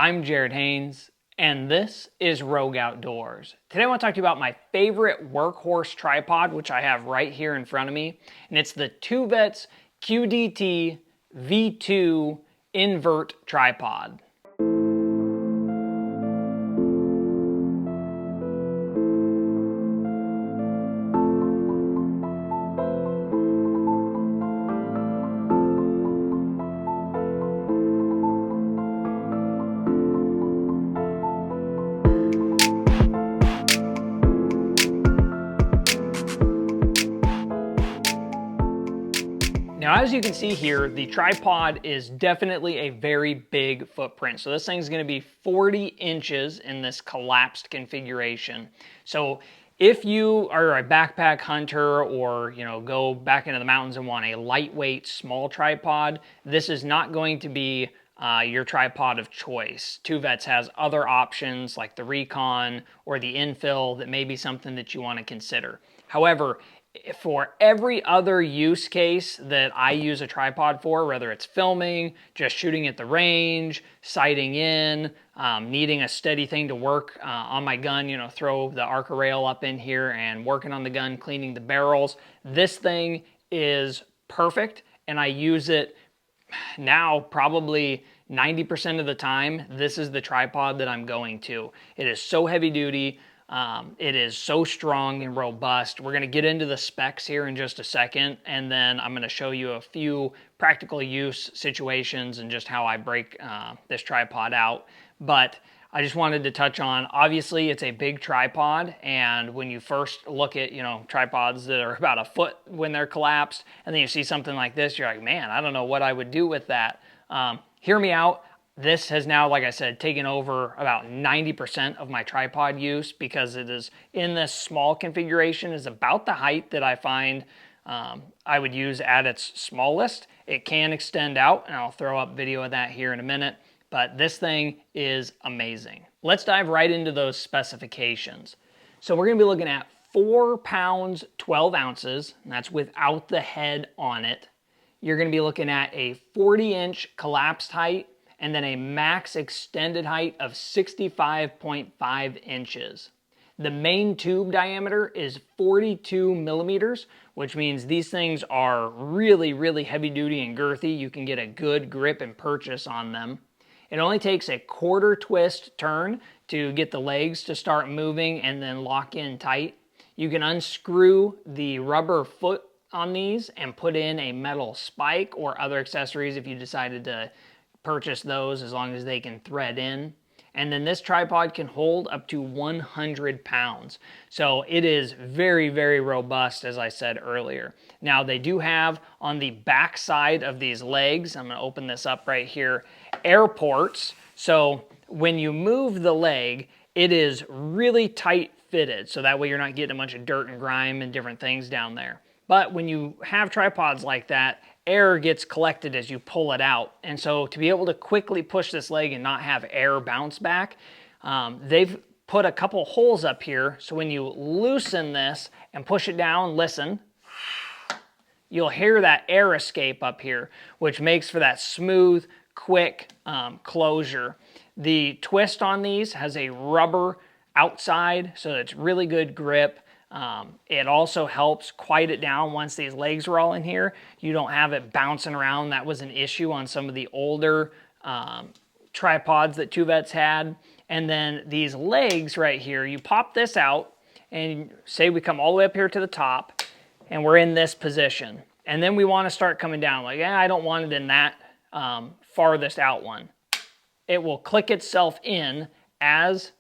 I'm Jared Haynes, and this is Rogue Outdoors. Today I want to talk to you about my favorite workhorse tripod, which I have right here in front of me, and it's the Vets QDT V2 Invert Tripod. Now, as you can see here, the tripod is definitely a very big footprint. So this thing's going to be 40 inches in this collapsed configuration. So if you are a backpack hunter or, go back into the mountains and want a lightweight, small tripod, this is not going to be your tripod of choice. Vets has other options like the Recon or the Infill that may be something that you want to consider. However, for every other use case that I use a tripod for, whether it's filming, just shooting at the range, sighting in, needing a steady thing to work on my gun, throw the Arca rail up in here and working on the gun, cleaning the barrels, this thing is perfect, and I use it now probably 90% of the time. This is the tripod that I'm going to. It is so heavy duty. It is so strong and robust. We're going to get into the specs here in just a second, and then I'm going to show you a few practical use situations and just how I break this tripod out. But I just wanted to touch on, obviously it's a big tripod, and when you first look at, tripods that are about a foot when they're collapsed, and then you see something like this, you're like, man, I don't know what I would do with that. Hear me out. This has now, like I said, taken over about 90% of my tripod use because it is in this small configuration, is about the height that I find I would use at its smallest. It can extend out, and I'll throw up video of that here in a minute, but this thing is amazing. Let's dive right into those specifications. So we're gonna be looking at 4 pounds, 12 ounces, and that's without the head on it. You're gonna be looking at a 40-inch collapsed height, and then a max extended height of 65.5 inches. The main tube diameter is 42 millimeters, which means these things are really, really heavy duty and girthy. You can get a good grip and purchase on them. It only takes a quarter twist turn to get the legs to start moving and then lock in tight. You can unscrew the rubber foot on these and put in a metal spike or other accessories if you decided to purchase those, as long as they can thread in. And then this tripod can hold up to 100 pounds. So it is very, very robust, as I said earlier. Now they do have on the back side of these legs, I'm gonna open this up right here, air ports. So when you move the leg, it is really tight fitted. So that way you're not getting a bunch of dirt and grime and different things down there. But when you have tripods like that, air gets collected as you pull it out. And so to be able to quickly push this leg and not have air bounce back, they've put a couple holes up here. So when you loosen this and push it down, listen, you'll hear that air escape up here, which makes for that smooth, quick closure. The twist on these has a rubber outside, so it's really good grip. It also helps quiet it down once these legs are all in here. You don't have it bouncing around. That was an issue on some of the older tripods that Vets had. And then these legs right here, you pop this out and say we come all the way up here to the top and we're in this position. And then we want to start coming down like, I don't want it in that farthest out one. It will click itself in as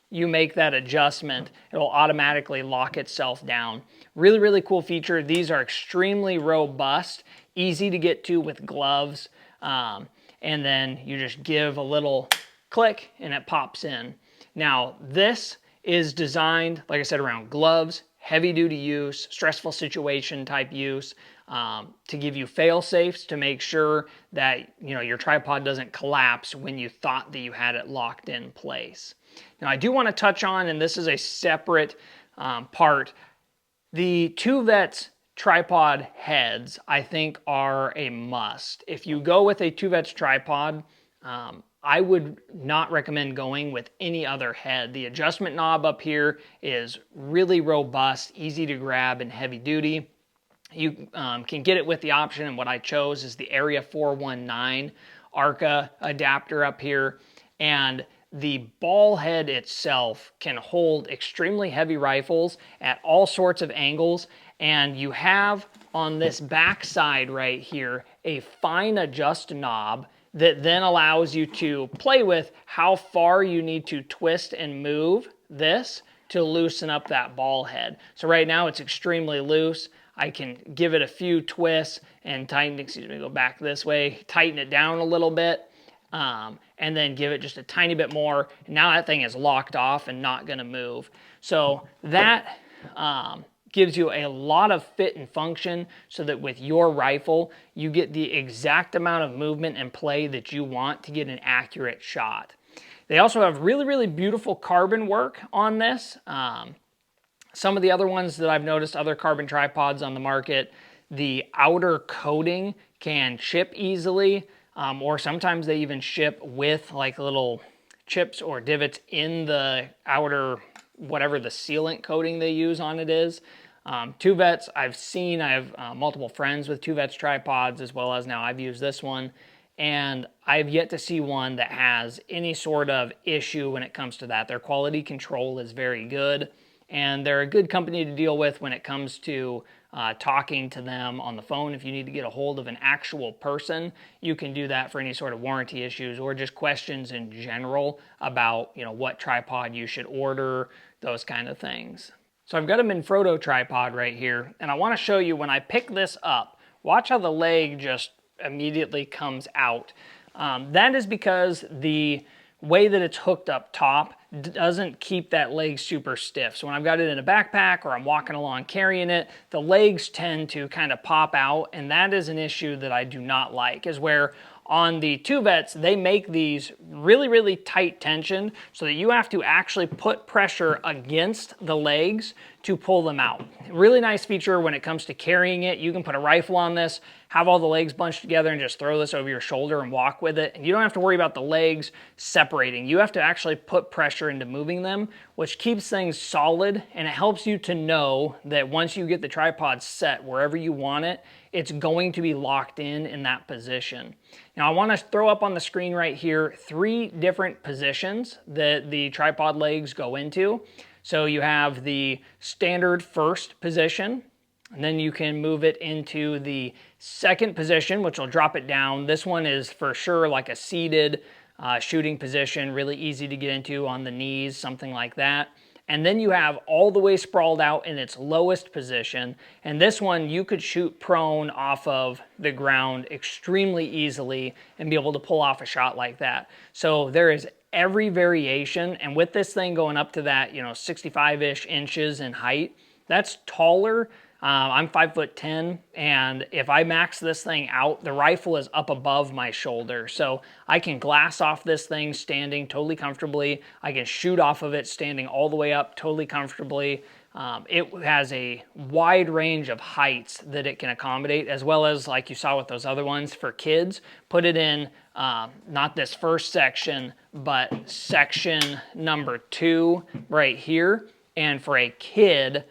you make that adjustment. It'll automatically lock itself down. Really, really cool feature. These are extremely robust, easy to get to with gloves. And then you just give a little click and it pops in. Now, this is designed, like I said, around gloves, heavy duty use, stressful situation type use, to give you fail safes to make sure that your tripod doesn't collapse when you thought that you had it locked in place. Now I do want to touch on, and this is a separate part, the Vets tripod heads I think are a must. If you go with a Vets tripod, I would not recommend going with any other head. The adjustment knob up here is really robust, easy to grab, and heavy duty. You can get it with the option, and what I chose is the Area 419 ARCA adapter up here. And the ball head itself can hold extremely heavy rifles at all sorts of angles. And you have on this back side right here a fine adjust knob that then allows you to play with how far you need to twist and move this to loosen up that ball head. So right now it's extremely loose. I can give it a few twists and tighten, go back this way, tighten it down a little bit, and then give it just a tiny bit more. And now that thing is locked off and not gonna move. So that gives you a lot of fit and function so that with your rifle, you get the exact amount of movement and play that you want to get an accurate shot. They also have really, really beautiful carbon work on this. Some of the other ones that I've noticed, other carbon tripods on the market, the outer coating can chip easily, or sometimes they even ship with like little chips or divots in the outer, whatever the sealant coating they use on it is. Two Vets, I have multiple friends with Two Vets tripods, as well as now I've used this one, and I've yet to see one that has any sort of issue when it comes to that. Their quality control is very good, and they're a good company to deal with when it comes to talking to them on the phone. If you need to get a hold of an actual person, you can do that for any sort of warranty issues or just questions in general about, what tripod you should order, those kind of things. So I've got a Manfrotto tripod right here, and I want to show you when I pick this up, watch how the leg just immediately comes out. That is because the way that it's hooked up top doesn't keep that leg super stiff. So when I've got it in a backpack or I'm walking along carrying it, the legs tend to kind of pop out, and that is an issue that I do not like, is where on the Two Vets, they make these really, really tight tension so that you have to actually put pressure against the legs to pull them out. Really nice feature when it comes to carrying it. You can put a rifle on this, have all the legs bunched together, and just throw this over your shoulder and walk with it. And you don't have to worry about the legs separating. You have to actually put pressure into moving them, which keeps things solid, and it helps you to know that once you get the tripod set wherever you want it, it's going to be locked in that position. Now I want to throw up on the screen right here 3 different positions that the tripod legs go into. So you have the standard first position, and then you can move it into the second position, which will drop it down. This one is for sure like a seated shooting position, really easy to get into on the knees, something like that. And then you have all the way sprawled out in its lowest position. And this one you could shoot prone off of the ground extremely easily and be able to pull off a shot like that. So there is every variation. And with this thing going up to that, 65-ish inches in height, that's taller. I'm 5'10", and if I max this thing out, the rifle is up above my shoulder. So I can glass off this thing standing totally comfortably. I can shoot off of it standing all the way up totally comfortably. It has a wide range of heights that it can accommodate, as well as, like you saw with those other ones, for kids. Put it in not this first section, but section number 2 right here. And for a kid,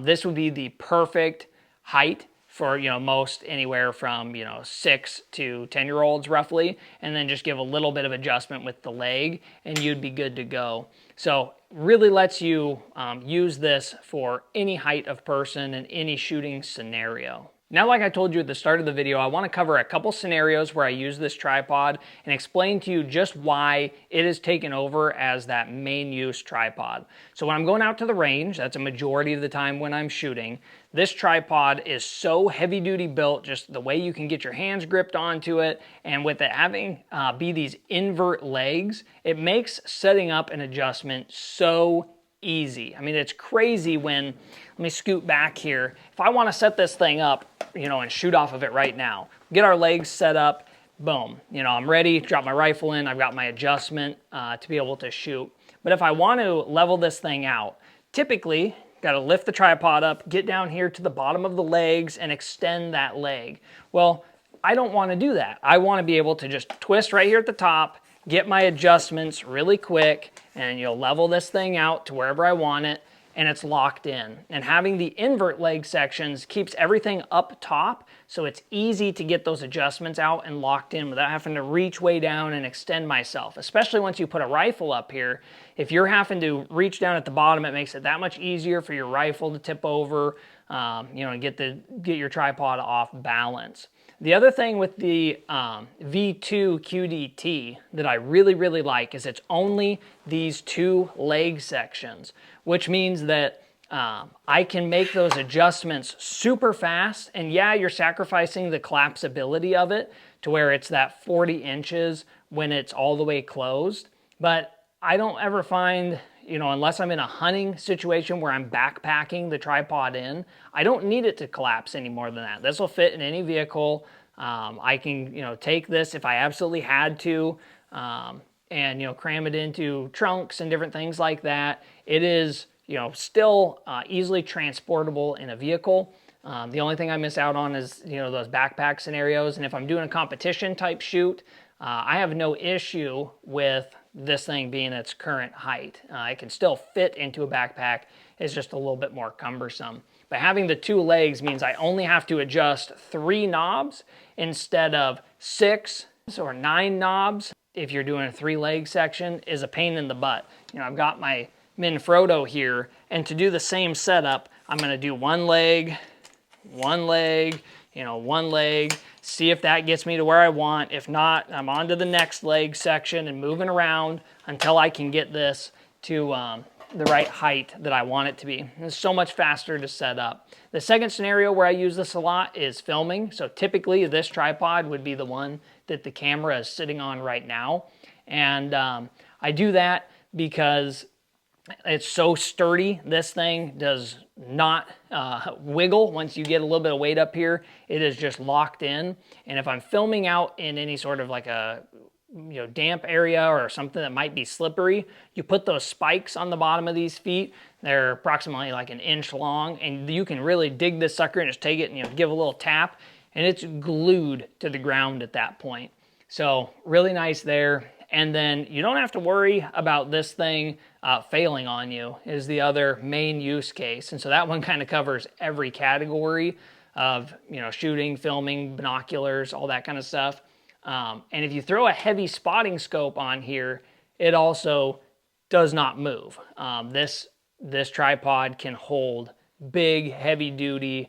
this would be the perfect height for, most anywhere from, 6 to 10-year-olds roughly, and then just give a little bit of adjustment with the leg and you'd be good to go. So really lets you use this for any height of person and any shooting scenario. Now, like I told you at the start of the video, I want to cover a couple scenarios where I use this tripod and explain to you just why it has taken over as that main use tripod. So when I'm going out to the range, that's a majority of the time when I'm shooting, this tripod is so heavy duty built, just the way you can get your hands gripped onto it, and with it having be these invert legs, it makes setting up an adjustment so easy. I mean, it's crazy when, let me scoot back here. If I want to set this thing up, and shoot off of it right now, get our legs set up, boom, I'm ready, drop my rifle in, I've got my adjustment to be able to shoot. But if I want to level this thing out, typically, got to lift the tripod up, get down here to the bottom of the legs and extend that leg. Well, I don't want to do that. I want to be able to just twist right here at the top, get my adjustments really quick, and you'll level this thing out to wherever I want it, and it's locked in. And having the invert leg sections keeps everything up top, so it's easy to get those adjustments out and locked in without having to reach way down and extend myself. Especially once you put a rifle up here, if you're having to reach down at the bottom, it makes it that much easier for your rifle to tip over, and get your tripod off balance. The other thing with the V2 QDT that I really, really like is it's only these 2 leg sections, which means that I can make those adjustments super fast. And yeah, you're sacrificing the collapsibility of it to where it's that 40 inches when it's all the way closed. But I don't ever find, unless I'm in a hunting situation where I'm backpacking the tripod in, I don't need it to collapse any more than that. This will fit in any vehicle. I can, take this if I absolutely had to, and, cram it into trunks and different things like that. It is, still easily transportable in a vehicle. The only thing I miss out on is, those backpack scenarios. And if I'm doing a competition type shoot, I have no issue with this thing being its current height. It can still fit into a backpack. It's just a little bit more cumbersome. But having the 2 legs means I only have to adjust 3 knobs instead of 6 or 9 knobs. If you're doing a 3-leg section, is a pain in the butt. I've got my Manfrotto here, and to do the same setup, I'm going to do 1 leg, 1 leg, 1 leg, see if that gets me to where I want. If not, I'm on to the next leg section and moving around until I can get this to the right height that I want it to be. It's so much faster to set up. The second scenario where I use this a lot is filming. So typically this tripod would be the one that the camera is sitting on right now. And I do that because it's so sturdy. This thing does not wiggle once you get a little bit of weight up here. It is just locked in. And if I'm filming out in any sort of like a damp area or something that might be slippery, you put those spikes on the bottom of these feet. They're approximately like 1 inch long, and you can really dig this sucker and just take it and give a little tap, and it's glued to the ground at that point. So really nice there. And then you don't have to worry about this thing failing on you is the other main use case. And so that one kind of covers every category of shooting, filming, binoculars, all that kind of stuff. And if you throw a heavy spotting scope on here, it also does not move. This tripod can hold big, heavy-duty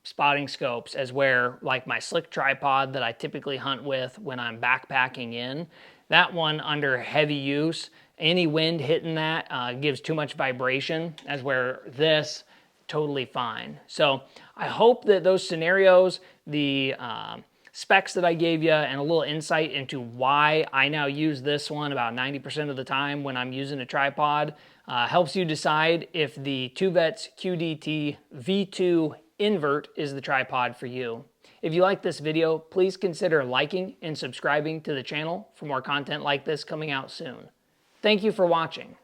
spotting scopes, as where like my slick tripod that I typically hunt with when I'm backpacking in, that one under heavy use, any wind hitting that gives too much vibration, as where this totally fine. So I hope that those scenarios, the specs that I gave you, and a little insight into why I now use this one about 90% of the time when I'm using a tripod, helps you decide if the Vets QDT V2 Invert is the tripod for you. If you like this video, please consider liking and subscribing to the channel for more content like this coming out soon. Thank you for watching.